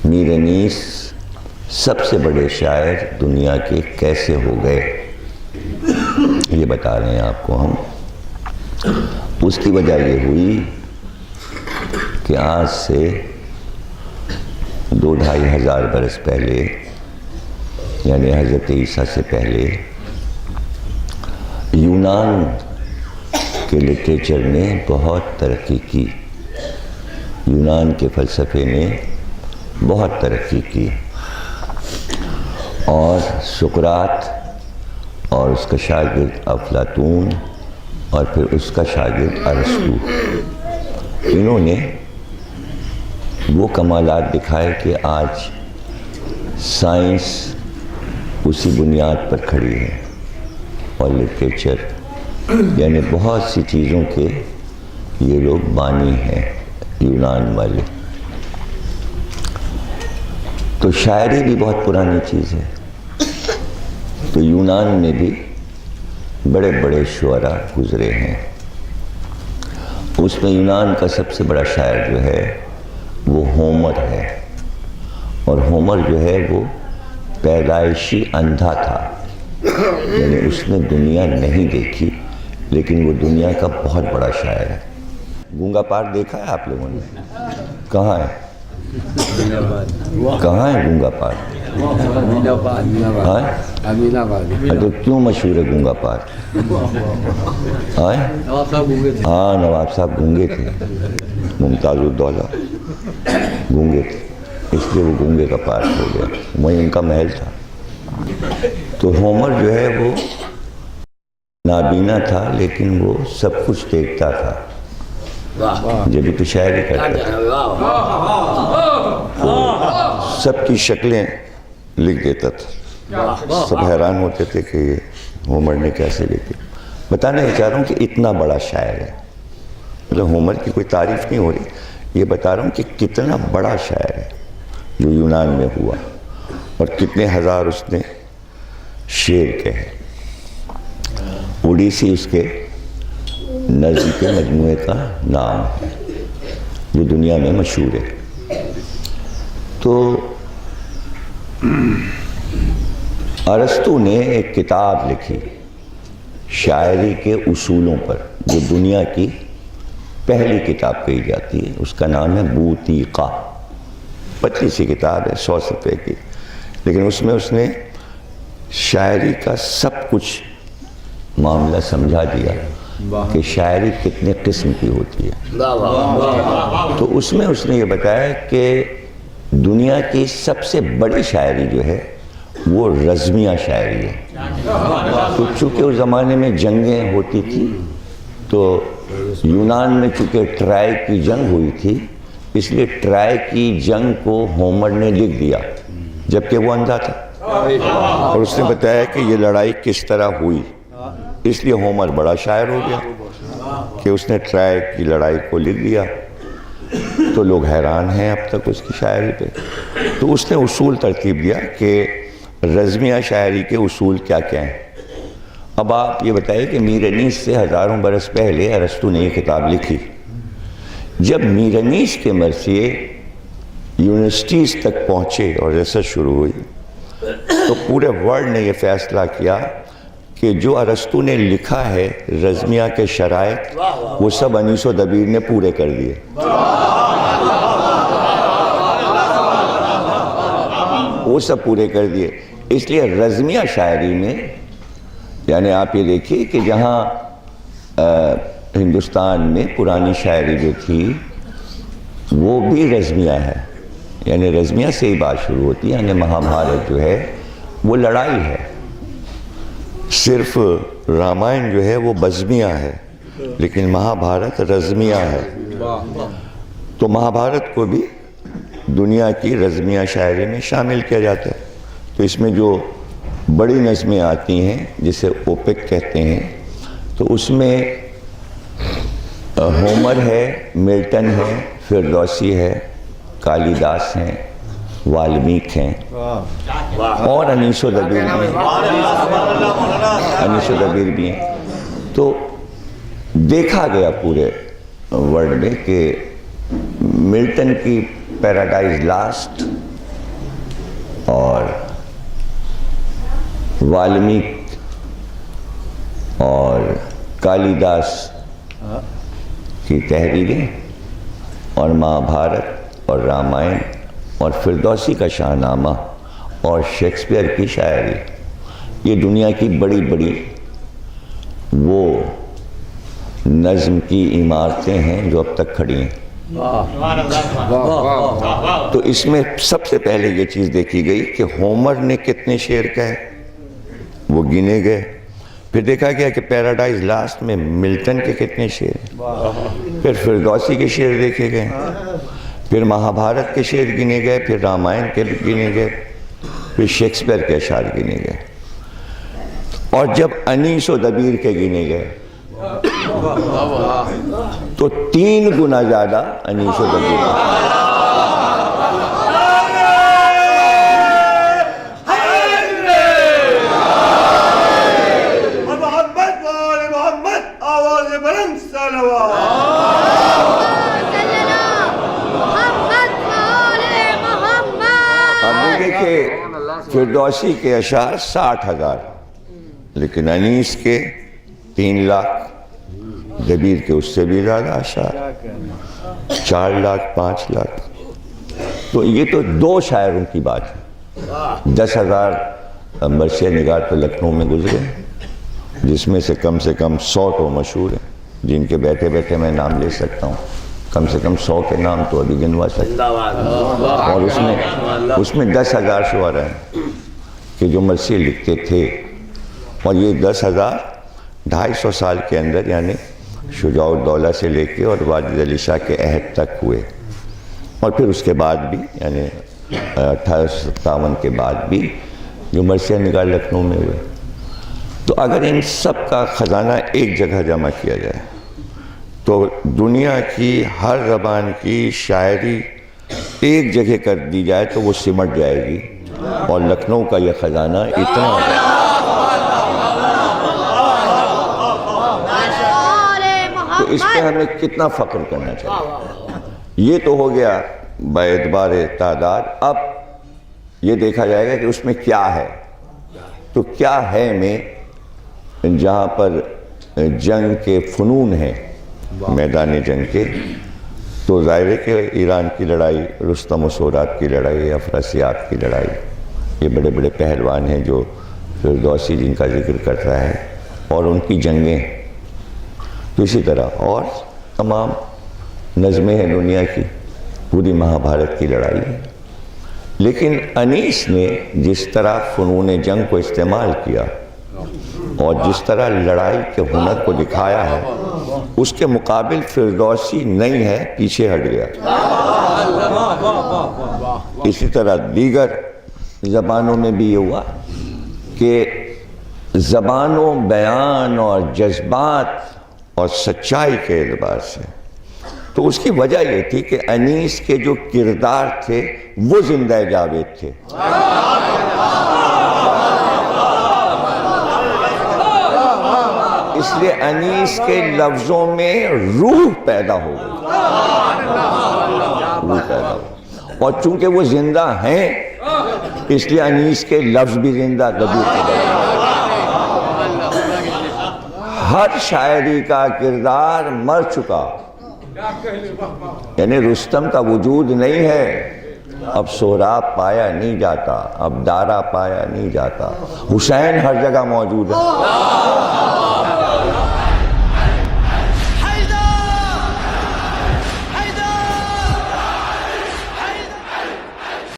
میر انیس سب سے بڑے شاعر دنیا کے کیسے ہو گئے، یہ بتا رہے ہیں آپ کو ہم۔ اس کی وجہ یہ ہوئی کہ آج سے 2-2.5 برس پہلے، یعنی حضرت عیسیٰ سے پہلے، یونان کے لٹریچر نے بہت ترقی کی، یونان کے فلسفے نے بہت ترقی کی، اور سقراط اور اس کا شاگرد افلاطون اور پھر اس کا شاگرد ارسطو، انہوں نے وہ کمالات دکھائے کہ آج سائنس اسی بنیاد پر کھڑی ہے، اور لٹریچر یعنی بہت سی چیزوں کے یہ لوگ بانی ہیں یونان والے۔ تو شاعری بھی بہت پرانی چیز ہے، تو یونان میں بھی بڑے بڑے شعراء گزرے ہیں۔ اس میں یونان کا سب سے بڑا شاعر جو ہے وہ ہومر ہے، اور ہومر جو ہے وہ پیدائشی اندھا تھا، یعنی اس نے دنیا نہیں دیکھی، لیکن وہ دنیا کا بہت بڑا شاعر ہے۔ گونگا پارک دیکھا ہے آپ لوگوں نے؟ کہاں ہے؟ کہاں ہے گونگا پارک؟ تو کیوں مشہور ہے گونگا پارک؟ ہاں، نواب صاحب گونگے تھے، ممتاز الدولہ گونگے تھے، اس لیے وہ گونگے کا پارک ہو گیا، وہیں ان کا محل تھا۔ تو ہومر جو ہے وہ نابینا تھا، لیکن وہ سب کچھ دیکھتا تھا، جبھی تو شاعری کرتا تھا، سب کی شکلیں لکھ دیتا تھا، سب حیران ہوتے تھے کہ یہ ہومر نے کیسے لکھی۔ بتانا چاہ رہا ہوں کہ اتنا بڑا شاعر ہے، مطلب ہومر کی کوئی تعریف نہیں ہو رہی، یہ بتا رہا ہوں کہ کتنا بڑا شاعر ہے جو یونان میں ہوا، اور کتنے ہزار اس نے شعر کہے۔ اوڈیسی اس کے نظم کے مجموعے کا نام ہے جو دنیا میں مشہور ہے۔ تو ارسطو نے ایک کتاب لکھی شاعری کے اصولوں پر، جو دنیا کی پہلی کتاب کہی جاتی ہے، اس کا نام ہے بوتیقہ، پتلی سی کتاب ہے، 100 صفحے کی، لیکن اس میں اس نے شاعری کا سب کچھ معاملہ سمجھا دیا کہ شاعری کتنے قسم کی ہوتی ہے۔ تو اس میں اس نے یہ بتایا کہ دنیا کی سب سے بڑی شاعری جو ہے وہ رزمیہ شاعری ہے۔ تو چونکہ اس زمانے میں جنگیں ہوتی تھی، تو یونان میں چونکہ ٹرائے کی جنگ ہوئی تھی، اس لیے ٹرائے کی جنگ کو ہومر نے لکھ دیا، جبکہ وہ اندھا تھا، اور اس نے بتایا کہ یہ لڑائی کس طرح ہوئی، اس لیے ہومر بڑا شاعر ہو گیا کہ اس نے ٹرائے کی لڑائی کو لکھ دیا۔ تو لوگ حیران ہیں اب تک اس کی شاعری پہ۔ تو اس نے اصول ترتیب دیا کہ رزمیہ شاعری کے اصول کیا کیا ہیں۔ اب آپ یہ بتائیے کہ میر انیس سے ہزاروں برس پہلے ارسطو نے یہ کتاب لکھی، جب میر انیس کے مرثیے یونیورسٹیز تک پہنچے اور ریسرچ شروع ہوئی، تو پورے ورلڈ نے یہ فیصلہ کیا کہ جو ارسطو نے لکھا ہے رزمیہ کے شرائط، وہ سب انیس و دبیر نے پورے کر دیے۔ وہ سب پورے کر دیے، اس لیے رزمیہ شاعری میں، یعنی آپ یہ دیکھیے کہ جہاں ہندوستان میں پرانی شاعری جو تھی وہ بھی رزمیہ ہے، یعنی رزمیہ سے ہی بات شروع ہوتی ہے، یعنی مہابھارت جو ہے وہ لڑائی ہے، صرف رامائن جو ہے وہ بزمیہ ہے، لیکن مہابھارت رزمیہ ہے۔ تو مہابھارت کو بھی دنیا کی رزمیہ شاعری میں شامل کیا جاتا ہے۔ تو اس میں جو بڑی نظمیں آتی ہیں جسے اوپک کہتے ہیں، تو اس میں ہومر ہے، ملٹن ہے، فردوسی ہے، کالیداس ہیں، والمیک ہیں، اور انیس و دبیر بھی ہیں۔ تو دیکھا گیا پورے ورلڈ میں کہ ملٹن کی پیراڈائز لاسٹ اور والمیک اور کالیداس کی تحریریں اور مہابھارت اور رامائن اور فردوسی کا شاہ نامہ اور شیکسپیئر کی شاعری، یہ دنیا کی بڑی بڑی وہ نظم کی عمارتیں ہیں جو اب تک کھڑی ہیں۔ تو اس میں سب سے پہلے یہ چیز دیکھی گئی کہ ہومر نے کتنے شعر کہے، وہ گنے گئے۔ پھر دیکھا گیا کہ پیراڈائز لاسٹ میں ملٹن کے کتنے شعر، پھر فردوسی کے شعر دیکھے گئے، پھر مہابھارت کے شعر گنے گئے، پھر رامائن کے گنے گئے، پھر شیکسپیئر کے اشعار گنے گئے، اور جب انیس و دبیر کے گنے گئے تو 3 گنا زیادہ انیس و دبیر۔ فردوسی کے اشعار 60,000، لیکن انیس کے 3 لاکھ، دبیر کے اس سے بھی زیادہ اشعار 4 لاکھ 5 لاکھ۔ تو یہ تو 2 شاعروں کی بات ہے۔ 10,000 مرثیہ نگار تو لکھنؤ میں گزرے، جس میں سے کم 100 تو مشہور ہیں، جن کے بیٹھے بیٹھے میں نام لے سکتا ہوں، کم سے کم 100 کے نام تو ابھی گنوا سکتا ہوں، اور اس میں 10,000 شعراء ہیں کہ جو مرثیے لکھتے تھے، اور یہ 10,000 250 سال کے اندر، یعنی شجاع الدولہ سے لے کے اور واجد علی شاہ کے عہد تک ہوئے، اور پھر اس کے بعد بھی، یعنی 1857 کے بعد بھی جو مرثیہ نگار لکھنؤ میں ہوئے۔ تو اگر ان سب کا خزانہ ایک جگہ جمع کیا جائے تو دنیا کی ہر زبان کی شاعری ایک جگہ کر دی جائے تو وہ سمٹ جائے گی، اور لکھنؤ کا یہ خزانہ اتنا تو اس پہ ہمیں کتنا فخر کرنا چاہیے۔ یہ تو ہو گیا باعتبار تعداد۔ اب یہ دیکھا جائے گا کہ اس میں کیا ہے، تو کیا ہے میں جہاں پر جنگ کے فنون ہیں، میدان جنگ کے، تو ظاہر ہے کہ ایران کی لڑائی، رستم و سورات کی لڑائی، افراسیاب کی لڑائی، یہ بڑے بڑے پہلوان ہیں جو فردوسی جن کا ذکر کرتا ہے، اور ان کی جنگیں، تو اسی طرح اور تمام نظمیں ہیں دنیا کی، پوری مہابھارت کی لڑائی ہے۔ لیکن انیس نے جس طرح فنون جنگ کو استعمال کیا اور جس طرح لڑائی کے ہنر کو دکھایا ہے، اس کے مقابل فردوسی نہیں ہے، پیچھے ہٹ گیا۔ اسی طرح دیگر زبانوں میں بھی یہ ہوا کہ زبان و بیان اور جذبات اور سچائی کے اعتبار سے، تو اس کی وجہ یہ تھی کہ انیس کے جو کردار تھے وہ زندہ جاوید تھے۔ اس لیے انیس کے لفظوں میں روح پیدا ہو گئی، روح پیدا ہو، اور چونکہ وہ زندہ ہیں اس لیے انیس کے لفظ بھی زندہ دبیر کے لفظ۔ ہر شاعری کا کردار مر چکا، یعنی رستم کا وجود نہیں ہے، اب سہراب پایا نہیں جاتا، اب دارا پایا نہیں جاتا، حسین ہر جگہ موجود ہے۔